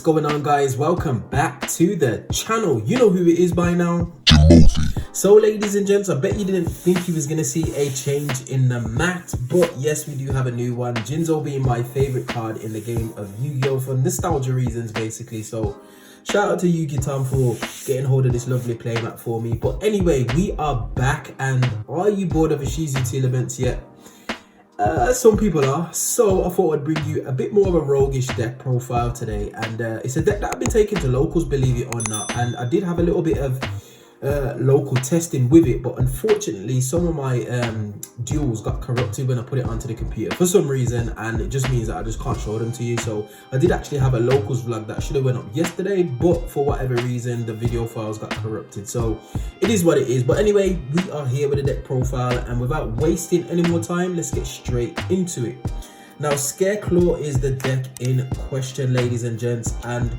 What's going on, guys? Welcome back to the channel. You know who it is by now, Jimothy. So ladies and gents, I bet you didn't think you was gonna see a change in the mat, but yes, we do have a new one. Jinzo being my favorite card in the game of Yu-Gi-Oh! For nostalgia reasons basically. So shout out to Yugi Tom for getting hold of this lovely playmat for me. But anyway, we are back, and are you bored of Ishizu elements yet? Some people are, so I thought I'd bring you a bit more of a roguish deck profile today, and it's a deck that I've been taking to locals, believe it or not, and I did have a little bit of local testing with it, but unfortunately some of my duels got corrupted when I put it onto the computer for some reason, and it just means that I just can't show them to you. So I did actually have a locals vlog that should have went up yesterday, but for whatever reason the video files got corrupted, so it is what it is. But anyway, we are here with a deck profile, and without wasting any more time, let's get straight into it. Now, Scareclaw is the deck in question, ladies and gents, and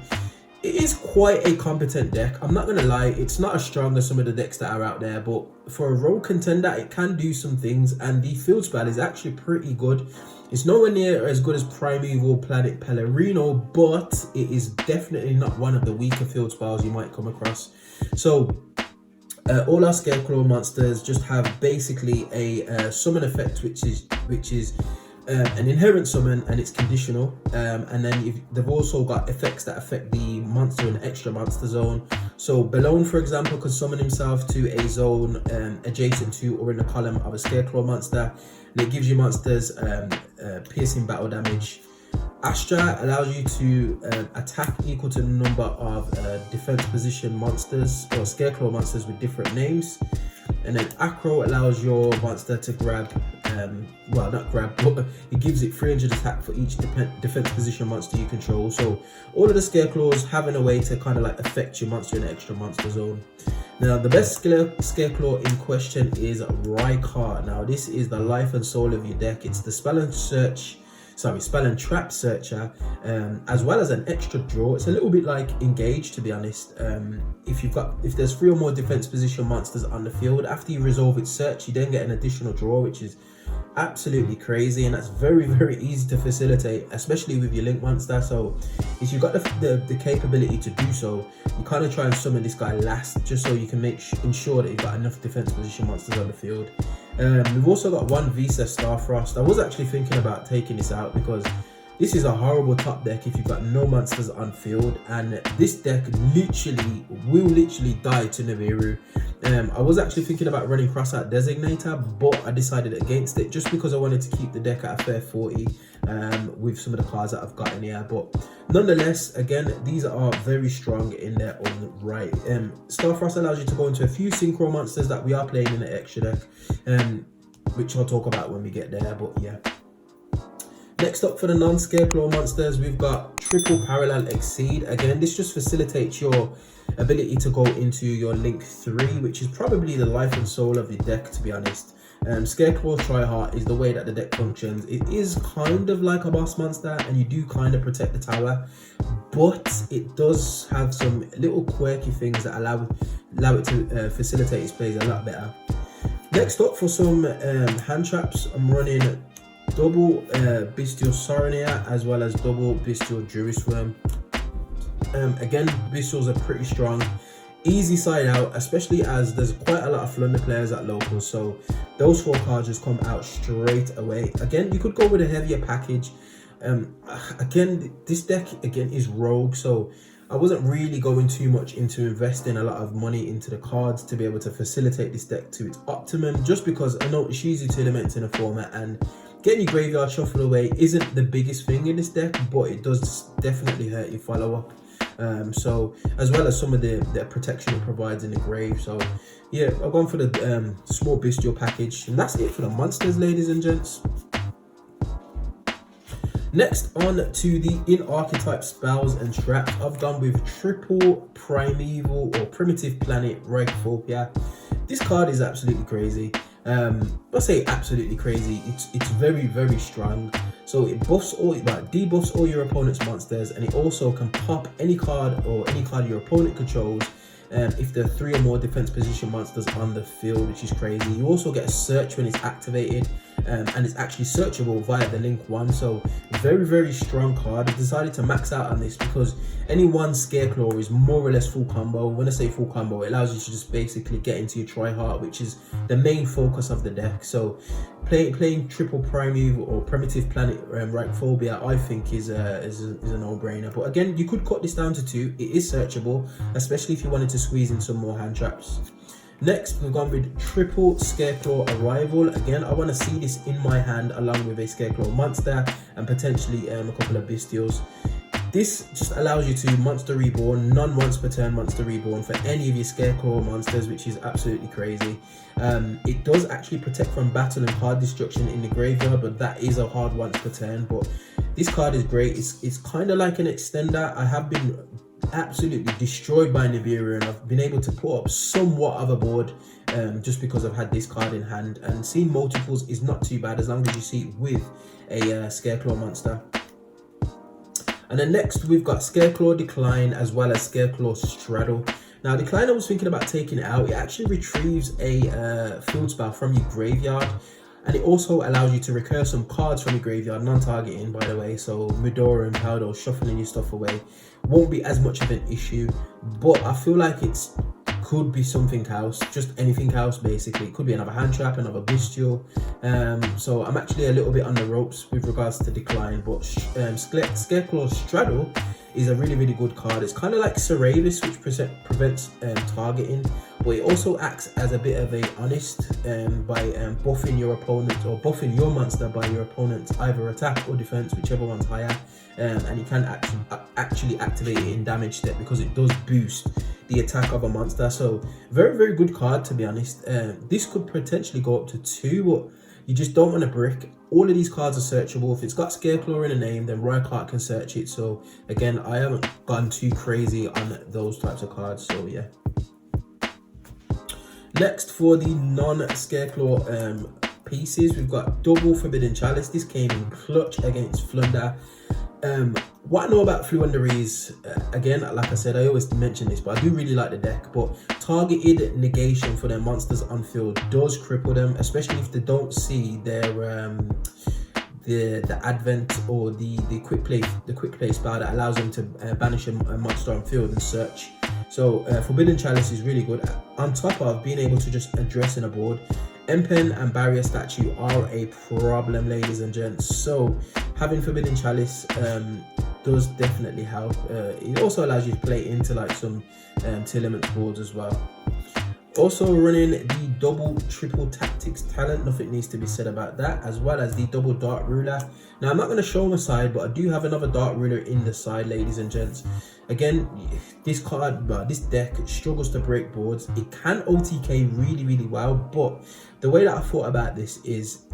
it is quite a competent deck. I'm not gonna lie, it's not as strong as some of the decks that are out there, but for a rogue contender it can do some things, and the field spell is actually pretty good. It's nowhere near as good as Primeval Planet Pellerino, but it is definitely not one of the weaker field spells you might come across. So all our Scareclaw monsters just have basically a summon effect, which is an inherent summon, and it's conditional, and then they've also got effects that affect the monster in the extra monster zone. So Balone, for example, can summon himself to a zone adjacent to or in the column of a Scareclaw monster, and it gives you monsters piercing battle damage. Astra allows you to attack equal to the number of defense position monsters or Scareclaw monsters with different names. And then Acro allows your monster to grab, well, not grab, but it gives it 300 attack for each defense position monster you control. So all of the Scareclaws having a way to kind of like affect your monster in the extra monster zone. Now, the best Scareclaw in question is Rykar. Now, this is the life and soul of your deck. It's the spell and trap searcher, as well as an extra draw. It's a little bit like Engage, to be honest. If there's 3 or more defense position monsters on the field, after you resolve its search, you then get an additional draw, which is absolutely crazy, and that's very, very easy to facilitate, especially with your link monster. So if you've got the capability to do so, you kind of try and summon this guy last, just so you can ensure that you've got enough defense position monsters on the field. We've also got one Visa Starfrost. I was actually thinking about taking this out because this is a horrible top deck if you've got no monsters on field, and this deck will literally die to Nibiru. I was actually thinking about running Crossout Designator, but I decided against it just because I wanted to keep the deck at a fair 40 with some of the cards that I've got in here. But nonetheless, again, these are very strong in their own right. Starfrost allows you to go into a few synchro monsters that we are playing in the extra deck, which I'll talk about when we get there, but yeah. Next up, for the non-Scareclaw monsters, we've got Triple Parallel Exceed. Again, this just facilitates your ability to go into your Link 3, which is probably the life and soul of the deck, to be honest. Scareclaw Tryhard is the way that the deck functions. It is kind of like a boss monster, and you do kind of protect the tower, but it does have some little quirky things that allow it to facilitate its plays a lot better. Next up, for some hand traps, I'm running double Bestial Saronir as well as double Bestial Jurisworm. Again, Bestials are pretty strong, easy side out, especially as there's quite a lot of Flunder players at locals, so those 4 cards just come out straight away. Again, you could go with a heavier package. Again, this deck is rogue, so I wasn't really going too much into investing a lot of money into the cards to be able to facilitate this deck to its optimum, just because I know Ishizu elements in a format, and getting your graveyard shuffled away isn't the biggest thing in this deck, but it does definitely hurt your follow-up. So as well as some of the protection it provides in the grave. So yeah, I've gone for the small bestial package, and that's it for the monsters, ladies and gents. Next, on to the in-archetype spells and traps. I've gone with Triple Primeval or Primitive Planet Rhyphopia. This card is absolutely crazy. I say absolutely crazy. It's very, very strong. So it debuffs all your opponent's monsters, and it also can pop any card your opponent controls if there are 3 or more defense position monsters on the field, which is crazy. You also get a search when it's activated, and it's actually searchable via the link 1. So very strong card. I decided to max out on this because any one Scareclaw is more or less full combo. When I say full combo, it allows you to just basically get into your try hard, which is the main focus of the deck. So playing triple Primeval or Primitive Planet Phobia, I think is a no-brainer. But again, you could cut this down to 2. It is searchable, especially if you wanted to squeeze in some more hand traps. Next, we've gone with triple Scareclaw Arrival. Again, I want to see this in my hand along with a Scareclaw monster and potentially a couple of bestials. This just allows you to monster reborn, non-once per turn monster reborn for any of your Scareclaw monsters, which is absolutely crazy. It does actually protect from battle and card destruction in the graveyard, but that is a hard once per turn. But this card is great. It's kind of like an extender. I have been absolutely destroyed by Nibiru, and I've been able to put up somewhat of a board just because I've had this card in hand, and seeing multiples is not too bad as long as you see it with a Scareclaw monster. And then next we've got Scareclaw Decline as well as Scareclaw Straddle. Now Decline, I was thinking about taking it out. It actually retrieves a field spell from your graveyard, and it also allows you to recur some cards from your graveyard, non-targeting by the way. So Medora and Powder, shuffling your stuff away won't be as much of an issue, but I feel like it's could be something else, just anything else basically. It could be another hand trap, another bestial. So I'm actually a little bit on the ropes with regards to Decline, but Scareclaw Straddle is a really good card. It's kind of like Ceravis, which prevents targeting, but it also acts as a bit of a honest by buffing your opponent, or buffing your monster by your opponent's either attack or defense, whichever one's higher. And you can actually activate it in damage step because it does boost the attack of a monster. So very good card, to be honest. This could potentially go up to 2, but you just don't want to brick. All of these cards are searchable. If it's got Scareclaw in a name, then Rycart can search it. So again, I haven't gone too crazy on those types of cards, so yeah. Next, for the non-Scareclaw pieces, we've got double Forbidden Chalice. This came in clutch against Flunder. What I know about Flunder is, again, like I said, I always mention this, but I do really like the deck, but targeted negation for their monsters on field does cripple them, especially if they don't see their the advent or the quick play spell that allows them to banish a monster on field and search. So Forbidden Chalice is really good, on top of being able to just address in a board. Empen and Barrier Statue are a problem, ladies and gents, so having Forbidden Chalice does definitely help. It also allows you to play into like some Telements boards as well. Also running the double triple tactics talent, nothing needs to be said about that, as well as the double Dart Ruler. Now I'm not going to show my side, but I do have another Dart Ruler in the side, ladies and gents. Again, this card, this deck struggles to break boards. It can OTK really well, but the way that I thought about this is,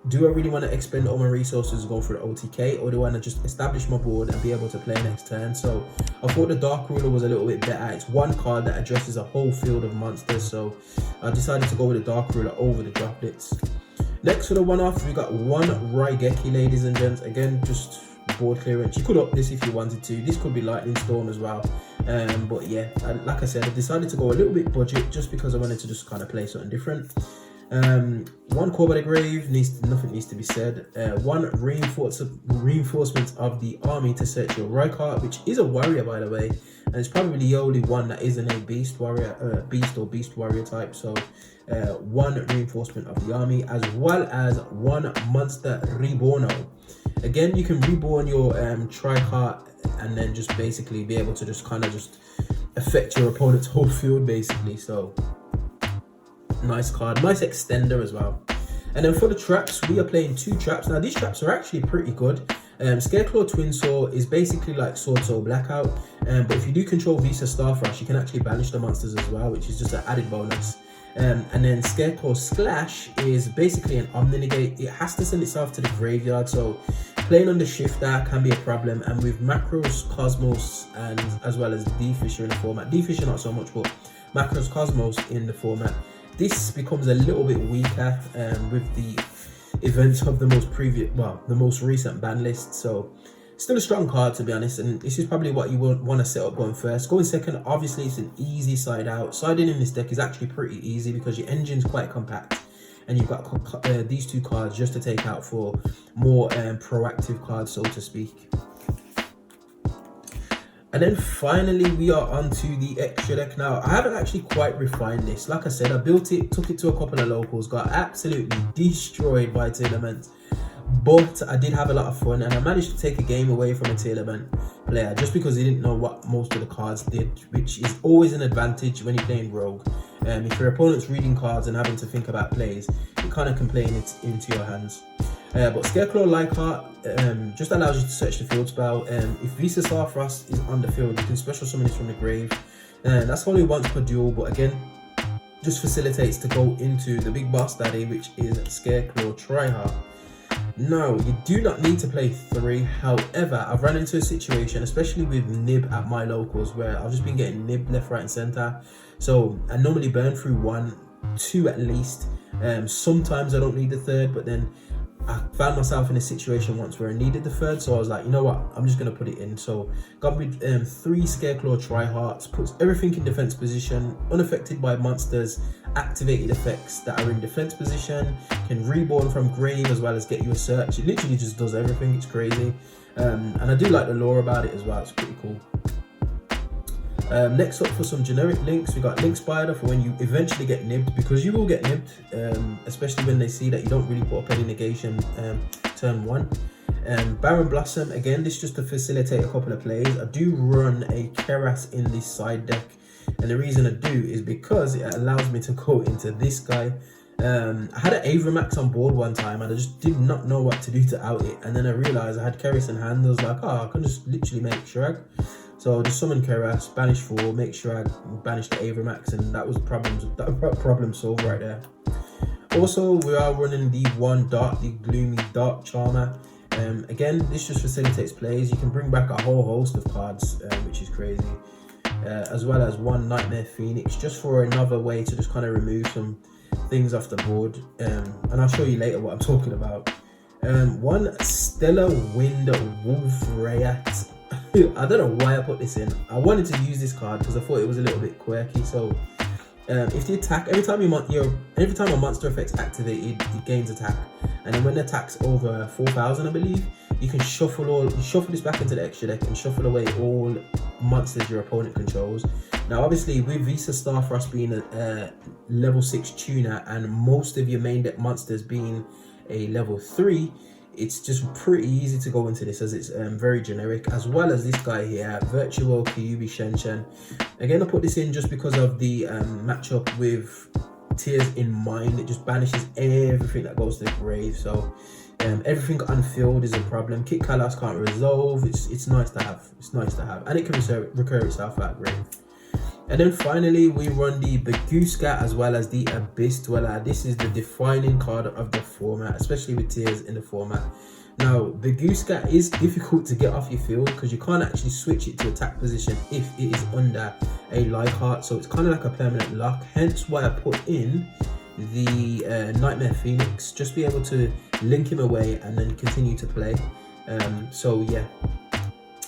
do I really want to expend all my resources to go for the OTK, or do I want to just establish my board and be able to play next turn? So I thought the Dark Ruler was a little bit better. It's one card that addresses a whole field of monsters, so I decided to go with the Dark Ruler over the Droplets. Next, for the one-off, we got one Raigeki, ladies and gents. Again, just board clearance. You could up this if you wanted to. This could be Lightning Storm as well. But yeah, like I said, I decided to go a little bit budget just because I wanted to just kind of play something different. One Core by the Grave, nothing needs to be said. One reinforcement of the army to search your Rycart, which is a warrior by the way, and it's probably the only one that isn't a beast warrior, beast warrior type. So one reinforcement of the army, as well as one monster reborno. Again, you can reborn your Tricart and then just basically be able to just kind of just affect your opponent's whole field basically. So nice card, nice extender as well. And then for the traps, we are playing 2 traps. Now these traps are actually pretty good. Scareclaw Twin Saw is basically like Sword Soul Blackout, but if you do control Visa Starfrush, you can actually banish the monsters as well, which is just an added bonus. And then Scareclaw Splash is basically an Omni-Negate. It has to send itself to the graveyard, so playing on the shifter can be a problem. And with Macros, Cosmos, and as well as D-Fisher in the format, D-Fisher not so much, but Macros, Cosmos in the format, this becomes a little bit weaker with the events of the most recent ban list. So still a strong card, to be honest, and this is probably what you would want to set up going first. Going second, obviously it's an easy side out. Siding in this deck is actually pretty easy because your engine's quite compact. and you've got these 2 cards just to take out for more proactive cards, so to speak. And then finally we are onto the extra deck. Now I haven't actually quite refined this. Like I said, I built it, took it to a couple of locals, got absolutely destroyed by Telements, but I did have a lot of fun, and I managed to take a game away from a Telement player just because he didn't know what most of the cards did, which is always an advantage when you're playing Rogue. If your opponent's reading cards and having to think about plays, you kind of can play it into your hands. But Scareclaw Leichhardt just allows you to search the field spell. If Visa Starfrost is on the field, you can special summon this from the grave. That's only once per duel, but again, just facilitates to go into the big boss daddy, which is Scareclaw Tryhard. No, you do not need to play 3. However, I've run into a situation, especially with Nib at my locals, where I've just been getting Nib left, right and center. So I normally burn through 1, 2 at least. Sometimes I don't need the 3rd, but then I found myself in a situation once where I needed the 3rd, so I was like, you know what, I'm just going to put it in. So got with 3 Scareclaw Tryhards, puts everything in defense position, unaffected by monsters, activated effects that are in defense position, can reborn from grave as well as get you a search. It literally just does everything. It's crazy. And I do like the lore about it as well. It's pretty cool. Next up, for some generic links, we got Link Spider for when you eventually get nibbed, because you will get nibbed, especially when they see that you don't really put up any negation turn 1. Baron Blossom, again, this just to facilitate a couple of plays. I do run a Keras in this side deck, and the reason I do is because it allows me to go into this guy. I had an Avramax on board one time and I just did not know what to do to out it, and then I realized I had Keras in hand. I was like, oh, I can just literally make Shrag. So just summon Keras, banish 4, make Shrag, banish the Avramax, and that was problem solved right there. Also, we are running the gloomy dark charmer. Again, this just facilitates plays. You can bring back a whole host of cards, which is crazy. As well as 1 Nightmare Phoenix, just for another way to just kind of remove some things off the board. And I'll show you later what I'm talking about. 1 Stellar Wind Wolfrayat. I don't know why I put this in. I wanted to use this card because I thought it was a little bit quirky. So if the attack, every time a monster effect's activated, it gains attack, and then when the attack's over 4,000, I believe, you can shuffle this back into the extra deck and shuffle away all monsters your opponent controls. Now, obviously, with Visa Starfrost being a level 6 tuner and most of your main deck monsters being a level 3, it's just pretty easy to go into this, as it's very generic, as well as this guy here, Virtual Kyuubi Shenshen. Again, I put this in just because of the matchup with Tears in Mind. It just banishes everything that goes to the grave, so everything unfilled is a problem. Kit Kalas can't resolve. It's nice to have. It's nice to have, and it can recur itself out grave. And then finally, we run the Baguska as well as the Abyss Dweller. This is the defining card of the format, especially with Tears in the format. Now, Baguska is difficult to get off your field because you can't actually switch it to attack position if it is under a Leichhardt. So it's kind of like a permanent lock. Hence why I put in the Nightmare Phoenix, just be able to link him away and then continue to play. So yeah,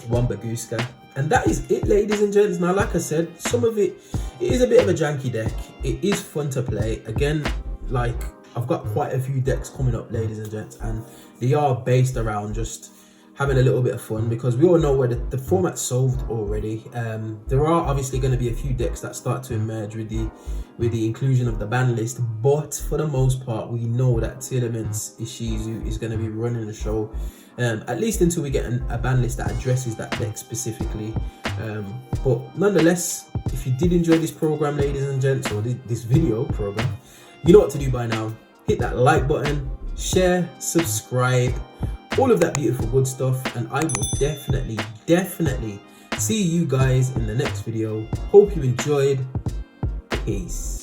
1 Baguska. And that is it, ladies and gents. Now, like I said, some of it is a bit of a janky deck. It is fun to play. Again, like, I've got quite a few decks coming up, ladies and gents, and they are based around just having a little bit of fun, because we all know where the format's solved already. There are obviously going to be a few decks that start to emerge with the inclusion of the ban list, but for the most part, we know that Telements Ishizu is going to be running the show. At least until we get a ban list that addresses that deck specifically. But nonetheless, if you did enjoy this program, ladies and gents, or this video program, you know what to do by now. Hit that like button, share, subscribe, all of that beautiful good stuff, and I will definitely see you guys in the next video. Hope you enjoyed. Peace.